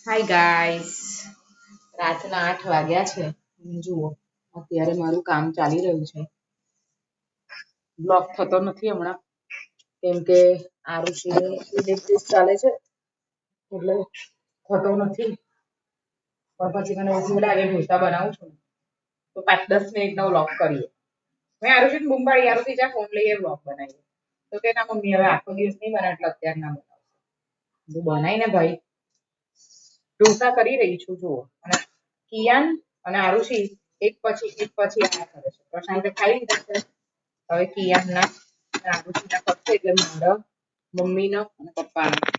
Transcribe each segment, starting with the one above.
Hi guys, રાતના 8 વાગ્યા છે. જુઓ, અત્યારે મારું કામ ચાલી રહ્યું છે. બ્લોક થતો નથી હમણાં, કેમ કે આરુષિની ઇલેક્ટ્રિક ચાલે છે એટલે થતો નથી. પણ પછી મને એવું લાગે ઢોસા બનાવું છું તો 5-10 મિનિટનો બ્લોક કરીએ. મેં આરુષિને બૂમ પાડી, આરુષિ જા ફોન લઈએ બ્લોગ બનાવીએ. તો કે ના મમ્મી, હવે આખો દિવસ નહીં બનાવે એટલે અત્યારે ના બનાવશે. તું બનાય ને ભાઈ. ઢોસા કરી રહી છું જુઓ, અને કિયાન અને આરુષિ એક પછી આ કરે છે. પ્રશાંતે ખાઈ લીધા છે. હવે કિયાનના અને આરુષિના કરશે એટલે મારા મમ્મીના અને પપ્પાના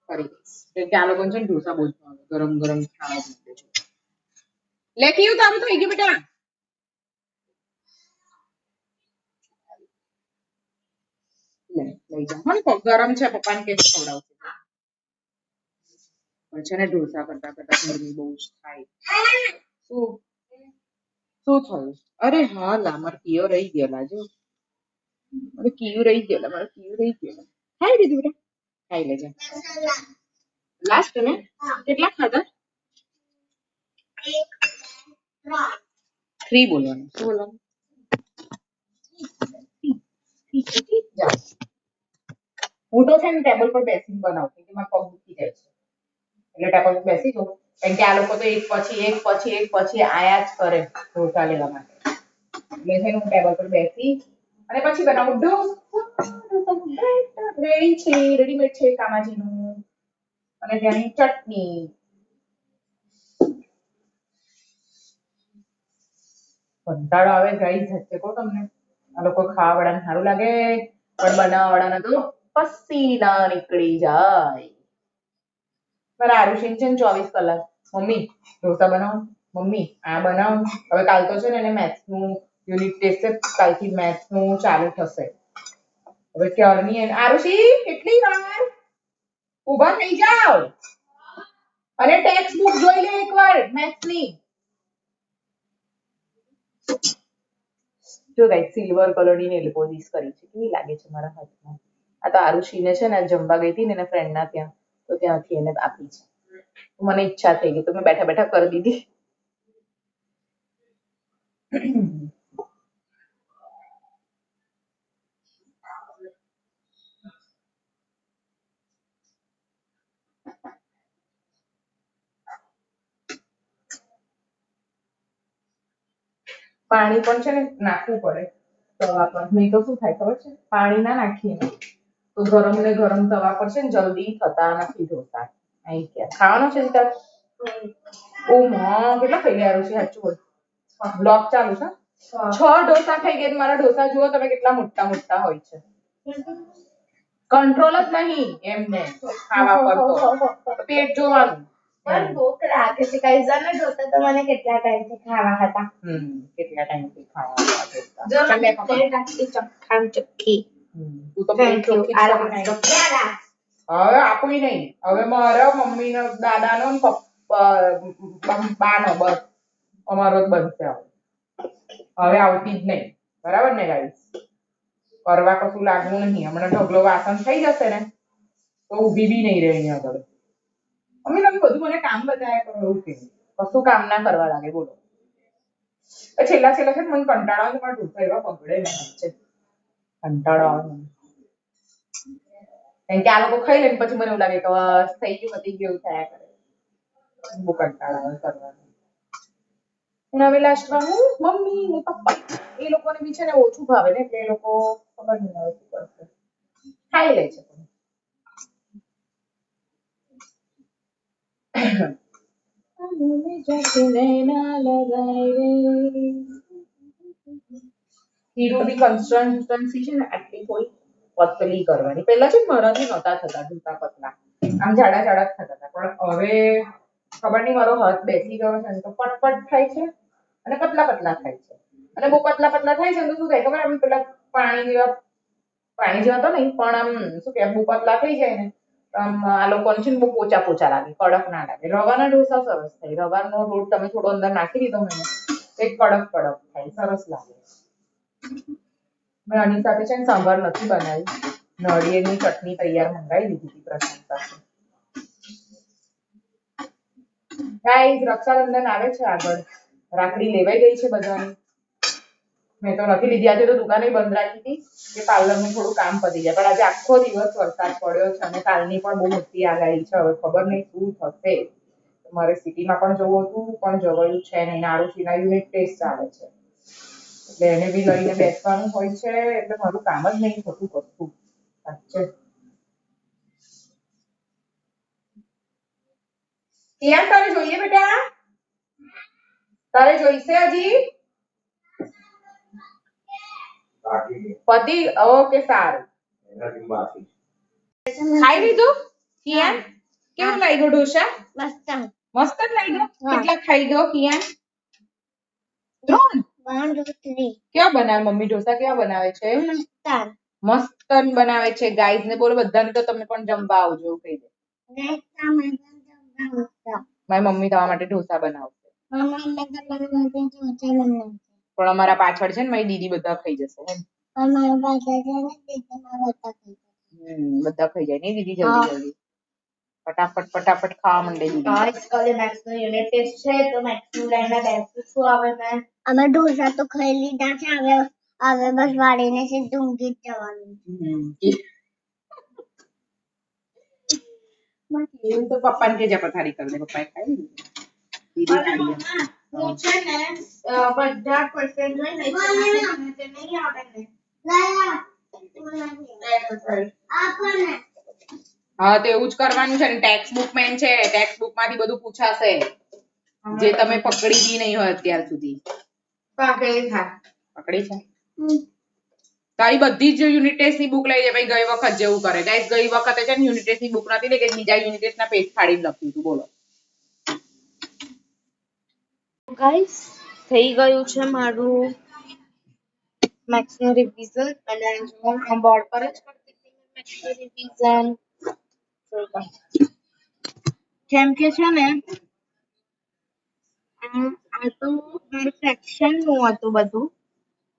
કરી દઈશ. કેમ કે આ લોકોને છે ને ઢોસા બહુ જ ભાવે, ગરમ ગરમ ખાવા માટે છે. લે કયું તારું થઈ ગયું બેટા. લે લઈ જા. મને ગરમ છે, પપ્પાને કે ખવડાવશે. પણ છે ને ઢોસા કરતા કરતા ગરમી બહુ જ થાય. શું શું થયું? અરે હા લા, મારે કીયો રહી ગયેલા જો. મારે કીયું રહી ગયેલા. ખાઈ લીધું બેટા? ખાઈ લેજે. લાસ્ટ ને કેટલા ખાધા? 3 બોલવાનું. શું બોલવાનું? જા. હું તો છે ને ટેબલ પર બેસીને બનાવતી કે મારા પગ દુખી જાય છે. એટલે ટેબલ પર બેસી જાઉં. કેમ કે આ લોકો તો એક પછી આયા જ કરે ઢોસા લેવા માટે. એટલે છે ને હું ટેબલ પર બેસી અને પછી બનાવું. રેડીમેડ છે કામાજીનું. અને ત્યાંની ચટણી. કંટાળો આવે ગાઈસ, હશે કહો તમને. આ લોકો ખાવા વાળાને સારું લાગે, પણ બનાવવા વાળાને તો પસીના નીકળી જાય. મારા આરુષિન છે ને 24 કલાક મમ્મી ઢોસા બનાવો, મમ્મી આ બનાવો. હવે કાલ તો છે ને એને મેથ્સનું યુનિટ ટેસ્ટ છે, કાલથી મેથ્સનું ચાલુ થશે. હવે ક્યારની આરુષિ કેટલી વાર ઊભા થઈ જાવ અને ટેક્સ્ટ બુક જોઈ લે એકવાર મેથ્સની. જો ગાઈસ, સિલ્વર કલરની નેલ પોલિશ કરી છે. કેવી લાગે છે મારા હાથમાં? આ તો આરુષિને છે ને જમવા ગઈ હતી ને એના ફ્રેન્ડના ત્યાં, તો ત્યાંથી એને આપી છે. મને ઈચ્છા થઈ ગઈ તો મેં બેઠા બેઠા કરી દીધી. પાણી પણ છે ને નાખવું પડે તવા પર, નહીં તો શું થાય ખબર છે? પાણી ના નાખીએ તો ગરમ ને ગરમ તવા પર છે ને જલ્દી થતા નથી ઢોસા. અહીં કે ખાવાનો છે તાર? ઓ માં, કેટલા ખાઈ ગયા છે સાચું બોલ. બ્લોક ચાલુ છે. 6 ઢોસા ખાઈ ગયા. મારા ઢોસા જુઓ તમે કેટલા મોટા મોટા હોય છે. કંટ્રોલ જ નહીં એમને ખાવા પર તો પેટ જોવાનું. પણ ભૂખ લાગે છે ગાઈસ, અને ઢોસા તો મને કેટલા ટાઈમથી ખાવા હતા. કેટલા ટાઈમથી ખાવા હતા. જો મેં પ્લેટ આખી ચક્ખામ ચક્કી. તું તો પ્લેટ ચોખ્ખી જ કરી નાખી. હવે આપણી નહીં, હવે મારા મમ્મીનો દાદાનો ને બાનો બસ અમારો જ બનશે. હવે આવતી જ નહીં. બરાબર ને ગાઈસ? કરવા કશું લાગવું નહીં. હમણાં ઢગલો વાસણ થઈ જશે ને તો ઊભી બી નહીં રહે અહીંયા આગળ. મમ્મી તમે બધું મને કામ બતાવ્યા કરો એવું કે કશું કામ ના કરવા લાગે. બોલો છેલ્લા છે મને કંટાળો આવે. મારા ઢોસા એવા પકડે ને છે, કંટાળો આવે મને. કેમ કે આ લોકો ખાઈ લે ને પછી મને એવું લાગે કે બસ થઈ ગયું, પતી ગયું, થયા કરે. બહુ કંટાળો આવે કરવાનો. અને હવે લાસ્ટમાં હું મમ્મી ને પપ્પા એ લોકોને બી છે ને ઓછું ભાવે ને એટલે એ લોકો ખબર નહીં હવે શું કરશે. ખાઈ લે છે. હીરોની કન્સિસ્ટન્સી છે ને આટલી થોડી પતલી કરવાની. પહેલા છે મારાથી નહોતા થતા ઢોસા પતલા, આમ જાડા જાડા થતા હતા. પણ હવે ખબર નહીં મારો હાથ બેસી ગયો છે ને તો પટપટ થાય છે અને પતલા પતલા થાય છે. અને બહુ પતલા પતલા થાય છે તો શું થાય ખબર? આમ પેલા પાણી જેવા તો નહીં, પણ આમ શું કે બહુ પતલા થઈ જાય ને આમ આ લોકોને છે ને બહુ પોચા પોચા લાગે, કડક ના લાગે. રવાના ઢોસા સરસ થાય. રવાનો લોટ તમે થોડો અંદર નાખી દીધો મને એક કડક કડક થાય, સરસ લાગે. મેં આની સાથે છે ને સાંભાર નથી બનાવી, નાળિયેરની ચટણી તૈયાર મંગાવી દીધી હતી પ્રશાંત પાસે. ગાઈસ રક્ષાબંધન આવે છે આગળ. રાખડી લેવાઈ ગઈ છે બધાની. મેં તો નથી લીધી, આજે તો દુકાને બંધ રાખી હતી કે પાર્લરનું થોડું કામ પતી જાય, પણ આજે આખો દિવસ વરસાદ પડ્યો છે અને કાલની પણ બહુ મોટી આગાહી છે. હવે ખબર નહીં શું થશે. મારે સિટીમાં પણ જવું હતું પણ જવાયું છે નહીં. આરુષિના યુનિટ ટેસ્ટ ચાલે છે એટલે એને બી લઈને બેસવાનું હોય છે એટલે મારું કામ જ નહીં થતું કશું. સાચે કેમ તારે જોઈએ બેટા? તારે જોઈશે હજી? પતિ ઓકે સારું. ખાઈ લીધું? કિયાન કેવું લાગ્યું ઢોસા? મસ્ત મસ્ત જ લાગ્યું. કેટલા ખાઈ ગયો કિયાન? 3. 1 2 3. કેવા બનાવે મમ્મી ઢોસા? કેવા બનાવે છે? મસ્ત બનાવે છે. ગાઈઝ ને બોલો બધાને તો તમે પણ જમવા આવજો કહી દે. મારી મમ્મી તમારા માટે ઢોસા બનાવશે. પણ અમારા પાછળ છે ને મારી દીદી બધા ખાઈ જશે. બધા ખાઈ જાય ને દીદી જલ્દી જલ્દી. ફટાફટ ફટાફટ ખાવા માંડે દીદી. ગાઈસ કાલે મેથ્સ નો યુનિટ ટેસ્ટ છે તો મેથ્સ નું લઈને બેસીશું હવે મેં. અમે ઢોસા તો ખાઈ લીધા છે, હવે બસ વાળીને સીધું ઊંઘી જ જવાનું. એવું તો પપ્પાને કે જા પથારી કરી દે, પપ્પાએ ખાઈ લીધું. હું છે ને બધા ક્વેશ્ચન જોઈને તે નહીં આવડે ને. હા તો એવું જ કરવાનું છે ને. ટેક્સ્ટ બુક મેન છે, ટેક્સ્ટ બુક માંથી બધું પૂછાશે જે તમે પકડી બી નહીં હોય અત્યાર સુધી. પકડી છે તારી બધી જ યુનિટ ટેસ્ટ ની બુક લઈ લે. ભાઈ ગઈ વખત જેવું કરે. ગાઈસ ગઈ વખતે છે ને યુનિટ ટેસ્ટ ની બુક નથી લઈ ગઈ, બીજા યુનિટ ટેસ્ટ ના પેજ ફાડીને લખ્યું હતું. બોલો ગાઈસ થઈ ગયું છે મારું મેથ્સ નું રિવિઝન અને હું બોર્ડ પર જ કરતી હતી મેથ્સ નું રિવિઝન. કેમ કે છે ને આ તો મારું ફ્રેક્શન નું હતું બધું,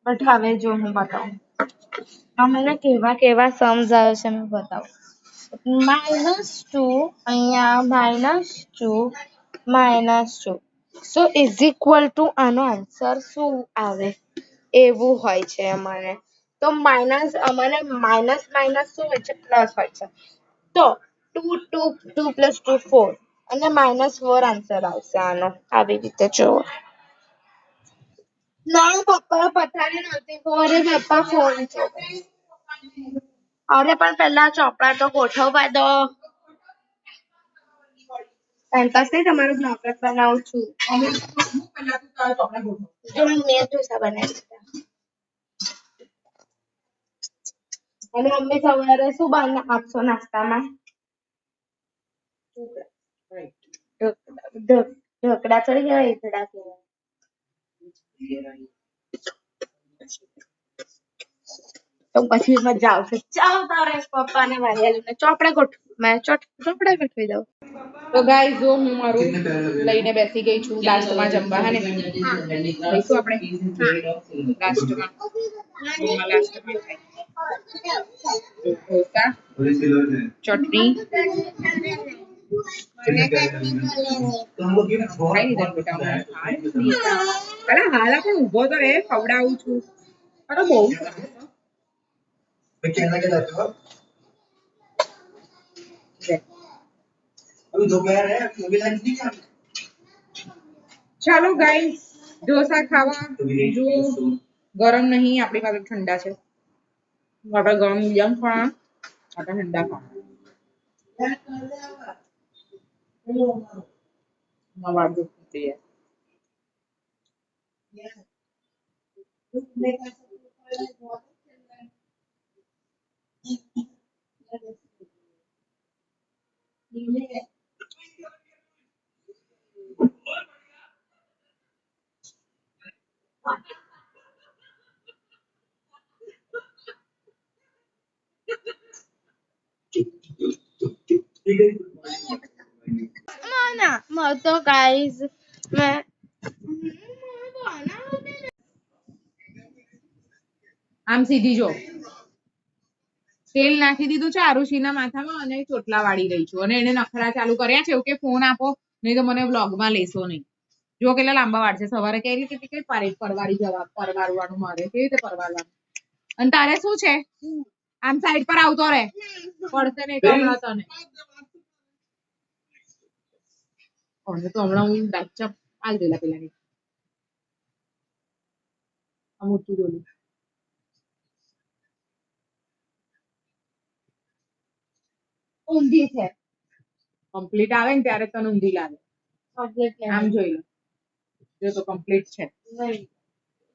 બટ હવે જો હું બતાવું મને કેવા કેવા સમજ આવે છે. મેં બતાવું -2 અહીંયા -2 સો ઇઝ ઇક્વલ ટુ આનો આન્સર શું આવે એવું હોય છે અમારે. તો માઇનસ અમારે માઇનસ માઇનસ શું હોય છે? પ્લસ હોય છે. તો 2 2 2 + 2 4 અને -4 આન્સર આવશે આનો. આવી રીતે જોવો. ના પપ્પા પથારી નથી અરે પપ્પા ફોન જોવે. અરે પણ પેલા ચોપડા તો ગોઠવવા દો. ટાઈમપાસ નહીં, તમારું બ્લોગ જ બનાવું છું. મેં ઢોસા બનાવ્યા અને મમ્મી સવારે શું આપશો નાસ્તામાં? ઢોકળા ચડી ગયા, ઈદડા કહેવાય. તો પછી મજા આવશે. ચાલો તારે પપ્પાને વાળીને ચોપડા ગોઠવી દઉં. તો ગાઈસ જો હું મારું લઈને બેસી ગઈ છું લાસ્ટમાં જમવા. હે ને લઈશું આપણે લાસ્ટમાં ઢોસા, ચટણી હાલ પણ ઉભો તો રે, ખવડાવું છું. અરે બહુ ચાલો ગાઈસ ઢોસા ખાવા. જો ગરમ નહીં, આપણી પાસે ઠંડા છે. આપણે ગરમ જેમ ખાવા, આપણે ઠંડા ખાવા. તો ગાઈઝ મેં આમ સીધી જો તેલ નાખી દીધું છે આરુષિના માથામાં અને ચોટલા વાળી રહી છું અને એને નખરા ચાલુ કર્યા છે એવું કે ફોન આપો નહીં તો મને વ્લોગમાં લેશો નહીં. જો કેટલા લાંબા વાળ છે. સવારે કેટલી પરવારી જવા પરવારવાનું મારે કેવી રીતે પરવારવાનું. અને તારે શું છે આમ સાઈડ પર આવતો રે પડશે નહીં તો હમણાં તને તો હમણાં હું દાચા આલ દેલા પેલાની આમ ઊંચું જોલું ઊંધી છે કમ્પ્લીટ આવે ને ત્યારે તને ઊંધી લાગે આમ જોઈ લો જો તો કમ્પ્લીટ છે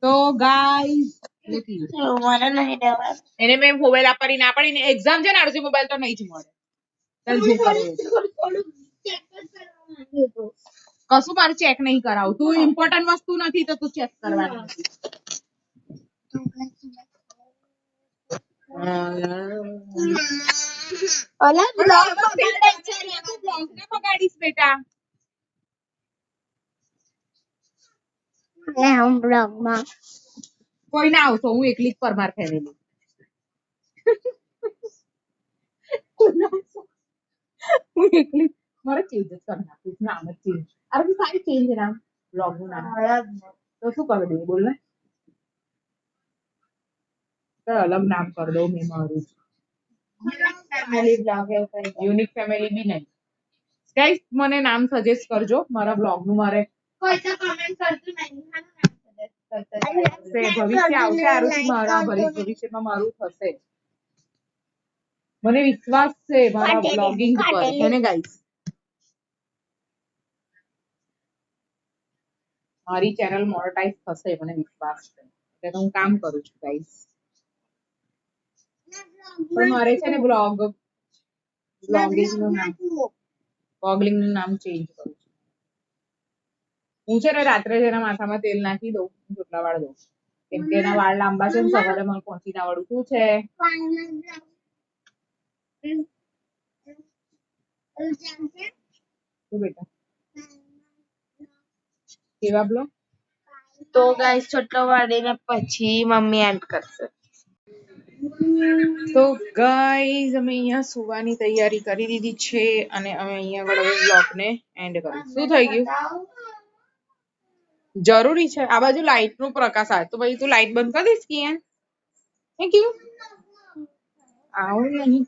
તો ગાઈસ એને મેં મોબાઈલ આપવાની ના પડી ને એક્ઝામ છે ને આરસી મોબાઈલ તો નહીં જ મળે ચાલ જે કરવું કશું મારે ચેક નહીં કરાવું તું ઇમ્પોર્ટન્ટ વસ્તુ નથી તો તું ચેક કરવાની નથી બગાડીશ બેટા કોઈ ના આવશો હું એકલી જ પરમાર ફેમિલી હું એકલી મારે ચેન્જ જ કરી નાખું નામ જ ચેન્જ અરે તું સારી ચેન્જ નામ બ્લોગ નું નામ તો શું કરી દઉં બોલ ને તો અલગ નામ કરી દઉં મેં મારું યુનિક ફેમિલી બી નહીં ગાઈસ મને નામ સજેસ્ટ કરજો મારા બ્લોગ નું મારે ભવિષ્ય આવશે આરુષિ મારા ભવિષ્યમાં મારું થશે મને વિશ્વાસ છે મારા બ્લોગિંગ પર છે ને ગાઈસ મારી ચેનલ મોનેટાઇઝ થશે મને વિશ્વાસ છે એટલે હું કામ કરું છું ગાઈસ પણ મારે છે ને બ્લોગિંગ નું નામ ચેન્જ કરું છું હું છે ને રાત્રે જેના માથામાં તેલ નાખી દઉં ચોટલા વાળ દઉં કેમ કે એના વાળ લાંબા છે ને સવારે મને પહોંચી ના વાળું શું છે શું બેટા કેવા બ્લોગ તો ગાઈસ છોટલો વાળીને પછી મમ્મી એન્ડ કરશે તો ગાઈઝ અમે અહીંયા સુવાની તૈયારી કરી દીધી છે અને અમે અહીંયા આગળ હવે બ્લોગને એન્ડ કરીશું શું થઈ ગયું જરૂરી છે આ બાજુ લાઈટ નો પ્રકાશ આવે તો પછી તું લાઈટ બંધ કરી દઈશ કે થેન્ક યુ આવું નહીં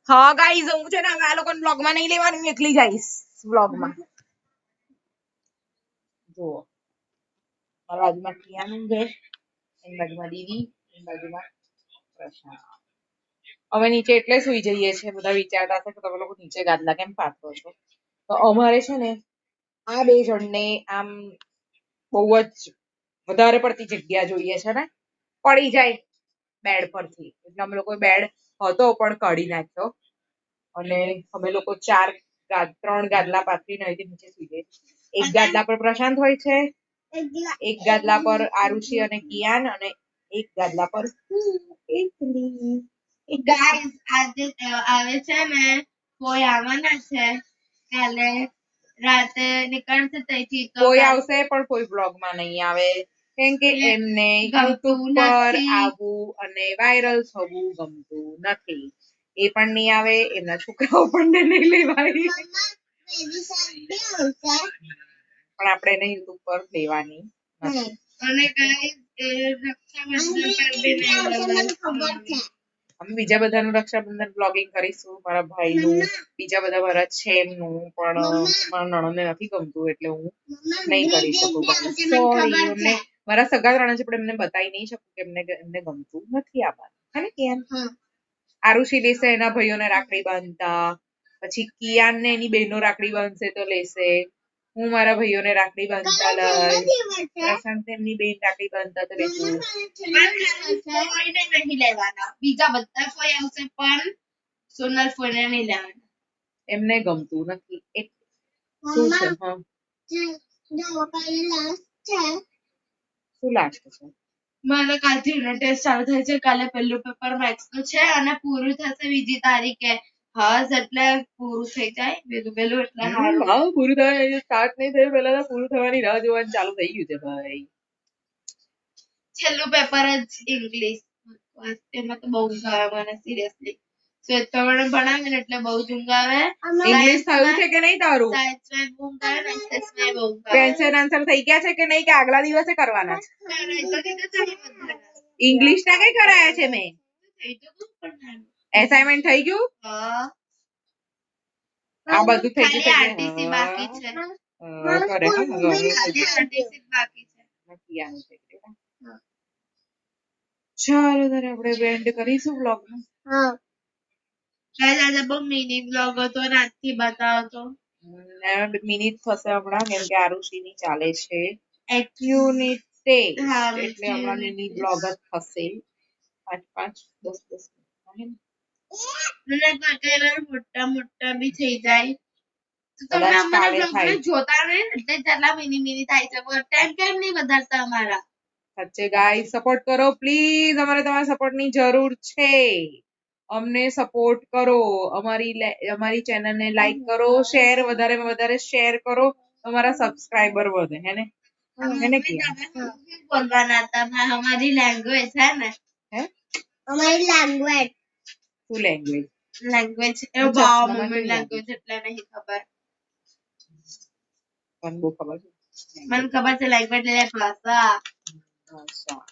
હા ગાઈઝ હું છે ને હવે આ લોકોને બ્લોગમાં નહીં લેવાનું હું એકલી જઈશ બ્લોગમાં જુઓ મારા બાજુમાં કિયાનું છે એની બાજુમાં દીદી એની બાજુમાં પ્રશાંત અમે નીચે એટલે સુઈ જઈએ છીએ બધા વિચારતા હશે કે તમે લોકો નીચે ગાદલા કેમ પાથરો છો તો અમારે છે ને આ બે જણને આમ બહુ જ વધારે પડતી જગ્યા જોઈએ છે ને પડી જાય બેડ પરથી એટલે અમે લોકો બેડ હતો પણ કાઢી નાખ્યો અને અમે લોકો ત્રણ ગાદલા પાથરીને અહીંથી નીચે સુઈ જઈએ એક ગાદલા પર પ્રશાંત હોય છે એક ગાદલા પર આરુષિ અને કિયાન અને એક ગાદલા પર એકલી ગાઈસ આજે આવે છે ને કોઈ આવવાના છે કાલે રાતે નીકળશે ત્યાંથી તો કોઈ આવશે પણ કોઈ બ્લોગમાં નહીં આવે કેમ કે એમને યુટ્યુબ પર આવવું અને વાયરલ થવું ગમતું નથી એ પણ નહીં આવે એમના છોકરાઓ પણ નહીં લેવાય પણ આપણે એને યુટ્યુબ પર લેવાની નથી અને ગાઈસ રક્ષાબંધન પર બી અમે બીજા બધાનું રક્ષાબંધન બ્લોગિંગ કરીશું મારા ભાઈનું બીજા બધા મારા છે એમનું પણ મારા નણંદને નથી ગમતું એટલે હું નહીં કરી શકું સોરી એમને મારા સગા ત્રણ છે પણ એમને બતાવી નહીં શકું કે એમને ગમતું નથી આ વાત હે ને કિયાન આરુષિ લેશે એના ભાઈઓને રાખડી બાંધતા પછી કિયાન ને એની બહેનો રાખડી બાંધશે તો લેશે હું મારા ભાઈઓને રાખડી બાંધતા લઈશ પ્રશાંત એમની બેન રાખડી બાંધતા તો લેશું કોઈને નહીં લેવાના બીજા બધા કોઈ આવશે પણ સોનલ ફોઈને નહીં લેવાના એમને ગમતું નથી શું છે હા શું લાસ્ટ છે મને કાલથી યુનિટ ટેસ્ટ ચાલુ થાય છે કાલે પહેલું પેપર મેથ્સ નું છે અને પૂરું થશે બીજી તારીખે હસ એટલે પૂરું થઈ જાય પેલું એટલે હારું હા પૂરું થાય સ્ટાર્ટ નહીં થયું પહેલા તો પૂરું થવાની રાહ જોવાનું ચાલુ થઈ ગયું છે ભાઈ છેલ્લું પેપર જ ઇંગ્લિશ એમાં તો બહુ ગમે મને સિરિયસલી શ્વેતાવર્ણ ભણાવે ને એટલે બહુ જ ઊંઘ આવે. ઇંગ્લિશ થયું છે કે નહીં તારું? સાયન્સમાં બહુ ઊંઘ આવે ને એસએસમાં બહુ ઊંઘ આવે. ક્વેશ્ચન આન્સર થઈ ગયા છે કે નહીં કે આગલા દિવસે કરવાના છે? કરાઈ તો દીધા છે બધા. ઇંગ્લિશ ના કઈ કરાયા છે મેં? થઈ તો ગયું પણ એસાઇનમેન્ટ થઈ ગયું? હા. આ બધું થઈ ખાલી ગયું RTC બાકી છે. કરે ખાલી RTC બાકી છે. હા. ચાલો તારે આપણે વેન્ડ કરીશું બ્લોગ નું. ગાઈસ આજે બહુ મિની બ્લોગ હતો ને આજથી બતાવતો. મિનિટ થશે હમણાં કેમ કે આરુષિની ચાલે છે એક- યુનિટ ટેસ્ટ હા, એટલે હમણાં મિની બ્લોગ જ થશે 5-5 10 મને કઈ વાર મોટા મોટા બી થઈ જાય તો તમે કદાચ અમારા કાલે બ્લોગ થાય. ને જોતા નહીં ને એટલે જેટલા મિની મિની થાય છે પણ ટાઈમ કેમ નહીં વધારતા અમારા. સાચે ગાઈસ સપોર્ટ કરો પ્લીઝ, અમારે તમારા સપોર્ટ ની જરૂર છે. અમને સપોર્ટ કરો, અમારી ચેનલ ને લાઈક કરો, શેર વધારે શેર કરો, તમારા સબસ્ક્રાઇબર વધે હે ને બોલવાના હતા અમારી લેંગ્વેજ है ना હે અમારી લેંગ્વેજ શું લેંગ્વેજ? લેંગ્વેજ એ હું બાવ ચશ્મામાં મમ્મી કેવી લેંગ્વેજ એટલે નહીં ખબર. મને બહુ ખબર છે. મને ખબર છે લેંગ્વેજ એટલે ભાષા. અચ્છા.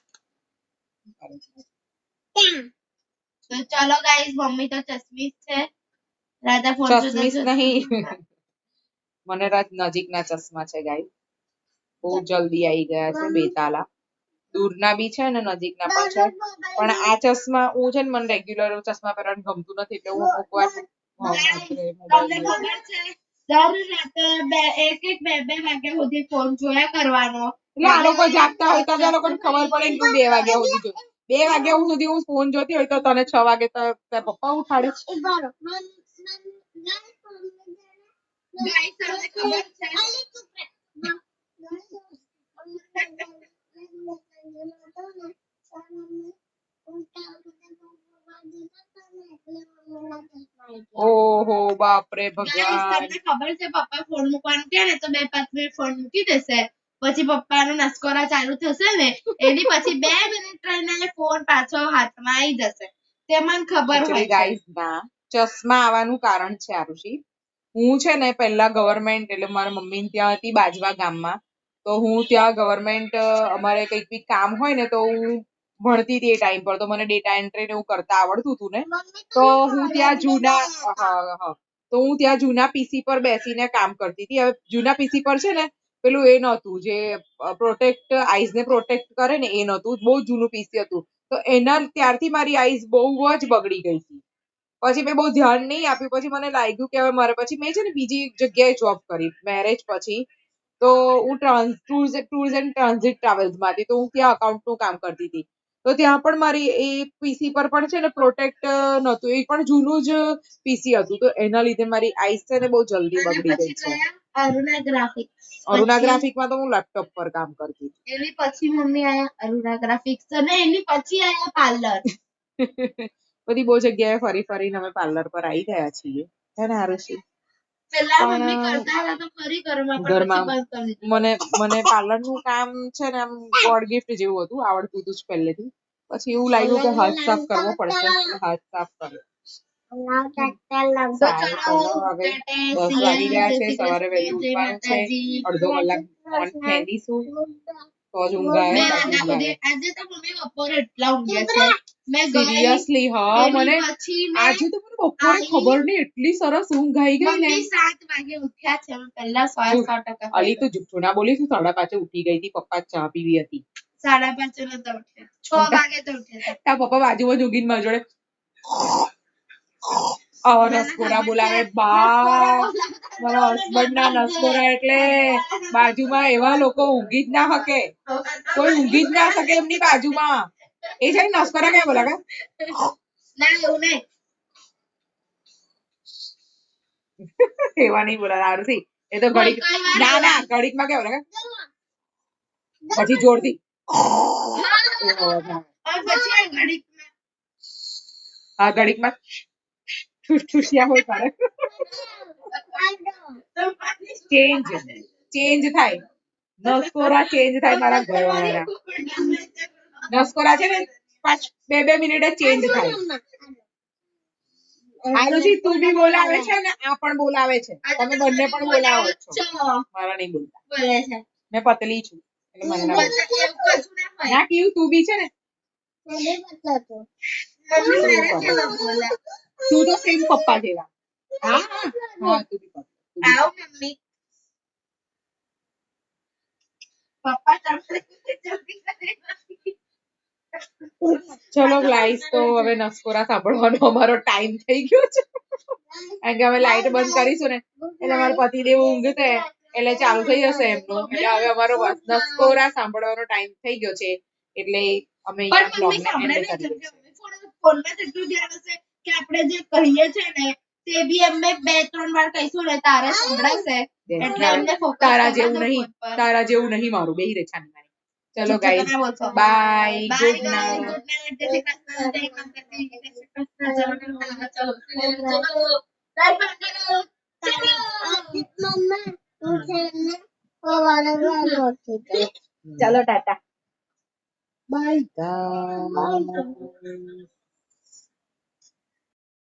તો ચલો ગાઈસ મમ્મી તો ચશ્મીશ છે. રાધા ફોન ચશ્મીશ નહીં મને રાત નજીકના ચશ્મા છે ગાઈસ, બહુ જલ્દી આવી ગયા છે બેતાલા. દૂરના બી છે ને નજીકના પણ છે પણ આ ચશ્મા હું છે ને મને રેગ્યુલર ચશ્મા પહેરવાનું ગમતું નથી એટલે હું અમુક વાર તમને ખબર છે દર રાતે એક બે વાગ્યા સુધી ફોન જોયા કરવાનો. એટલે આ લોકો જાગતા હોય તો આ લોકોને ખબર પડે કે તું 2 વાગ્યા સુધી જો 2 વાગ્યા સુધી હું ફોન જોતી હોય તો તને 6 વાગે તો તારા પપ્પા ઉઠાડે. ગાઈસ તમને ખબર છે ઓહો બાપરે ગાઈસ ભગવાન. તમને ખબર છે પપ્પા ફોન મૂકવાનું કહે ને તો 2-5 મિનિટ ફોન મૂકી દેશે પછી પપ્પાનો નસકોરા ચાલુ થશે ને એની પછી 2 મિનિટ રહીને ફોન પાછો હાથમાં આવી જશે. તે મને ખબર હોય છે. ગાઈસ ના ચશ્મા આવવાનું કારણ છે આરુષિ, હું છે ને પહેલા ગવર્મેન્ટ એટલે મારા મમ્મી ત્યાં હતી બાજવા ગામમાં તો હું ત્યાં ગવર્મેન્ટ અમારે કંઈક બી કામ હોય ને તો હું ભણતી હતી એ ટાઈમ પર તો મને ડેટા એન્ટ્રી ને એવું કરતા આવડતું હતું ને તો હું ત્યાં તો હું ત્યાં જૂના પીસી પર બેસીને કામ કરતી હતી. હવે જૂના પીસી પર છે ને પેલું એ નહોતું જે પ્રોટેક્ટ આઈઝ ને પ્રોટેક્ટ કરે ને એ નહોતું, બહુ જૂનું પીસી હતું તો એના ત્યારથી મારી આઈઝ બહુ જ બગડી ગઈ હતી. પછી મેં બહુ ધ્યાન નહીં આપ્યું પછી મને લાગ્યું કે હવે મારે પછી મેં છે ને બીજી જગ્યાએ જોબ કરી મેરેજ પછી તો હું ટૂર્સ એન્ડ ટ્રાન્ઝિટ ટ્રાવેલ્સમાં હતી તો હું ત્યાં અકાઉન્ટનું કામ કરતી હતી તો ત્યાં પણ મારી એ પીસી પર પણ છે ને પ્રોટેક્ટ નહોતું, એ પણ જૂનું જ પીસી હતું તો એના લીધે મારી આઈસ છે ને બહુ જલ્દી અને બગડી ગઈ પછી છે. ગયા અરુણા ગ્રાફિક્સ. અરુણા ગ્રાફિકમાં તો હું લેપટોપ પર કામ કરતી હતી. એની પછી મમ્મી આયા અરુણા ગ્રાફિક્સ અને એની પછી આયા પાર્લર. બધી બહુ જગ્યાએ ફરી ફરીને અમે પાર્લર પર આવી ગયા છીએ હે ને આરુષિ? પેલા મમ્મી કરતા હતા તો ખરી ઘરમાં પણ પછી બંધ કરી દીધું. મને પાર્લર નું કામ છે ને આમ ગોડ ગિફ્ટ જેવું હતું, આવડતું હતું જ પહેલેથી. પછી એવું લાગ્યું કે હાથ સાફ કરવો પડશે એટલે હાથ સાફ કર્યો. તો ચલો હવે ટાટા, 10 વાગી ગયા છે, જય શ્રી સવારે વહેલું કૃષ્ણ, જય ઉઠવાનું છે, માતાજી. અડધો કલાક ફોન ખેંચીશું તો જ ઊંઘ આવે બે બાકી વાગ્યા ઊંઘ આવે. સુધી આજે તો મમ્મી બપોરે એટલા ઊંઘ્યા છે. મેં ગઈ સિરિયસલી હા એની મને પછી મેં આજે તો મને બપોરે આવી. ખબર નહીં એટલી સરસ ઊંઘ આવી ગઈ ને. મમ્મી 7 વાગે ઉઠ્યા છે અમે પહેલા 100% અલી તું જુઠ્ઠું ના બોલીશ, 5:30 ઉઠી ગઈ હતી, પપ્પા ચા પીવી હતી. 5:30 નતા ઉઠ્યા 6 વાગે તો ઉઠ્યા હતા. તારા પપ્પા બાજુમાં જ ઊંઘીને મારી જોડે આવા નસકોરા બોલાવે બા. મારા હસબન્ડ ના નસકોરા એટલે બાજુમાં એવા લોકો ઊંઘી જ ના શકે, કોઈ ઊંઘી જ ના શકે એમની બાજુમાં. એ છે ને નસકોરા ક્યાં બોલાવે? ના એવું નહીં. એવા નહીં બોલાવે આરુષિ, એ તો ઘડીક ના ના ઘડીકમાં કેવું લાગે પછી જોરથી હા ઘડીકમાં ઠુસિયા હોય તારે ચેન્જ થાય, નસકોરા ચેન્જ થાય મારા ઘરવાળાના. નસકોરા છે ને 2 મિનિટે ચેન્જ થાય. આરુષી તું બી બોલાવે છે ને આ પણ બોલાવે છે તમે બંને પણ બોલાવો છો છો મારા નહીં બોલતા બોલે છે મેં પતલી છું એટલે મને ના બોલે. એવું કશું ના હોય ના કીધું તું બી છે ને મમ્મી મારા કેવા બોલે તું તો સેમ પપ્પા જેવા હા હા હા તું બી કર. આવો મમ્મી પપ્પા તમને જલ્દી કરે ચલો ગાઈસ તો હવે નસકોરા સાંભળવાનો અમારો ટાઈમ થઈ ગયો છે કારણ કે અમે લાઈટ બંધ કરીશું ને એટલે અમારો પતિદેવ ઊંઘ છે એટલે ચાલુ થઈ જશે એમનું એટલે હવે અમારો નસકોરા સાંભળવાનો ટાઈમ થઈ ગયો છે એટલે અમે પણ અહીંયા મમ્મી બ્લોગને સાંભળે એન્ડ નહીં કરીએ કેમ કે ફોનમાં જેટલું ધ્યાન હશે કે આપણે જે કહીએ છે ને તે બી એમને 2-3 વાર કહીશું ને તારે સંભળાશે એટલે એમને ફોકસ તારા જેવું નહીં મારું બેહી રે છાની મારી ચલો guys bye good night good night જય શ્રી કૃષ્ણ જય માતાજી જય શ્રી કૃષ્ણ જય માતાજી ચલો ચલો લાઈટ બંધ કરો ચલો ટાટા બાય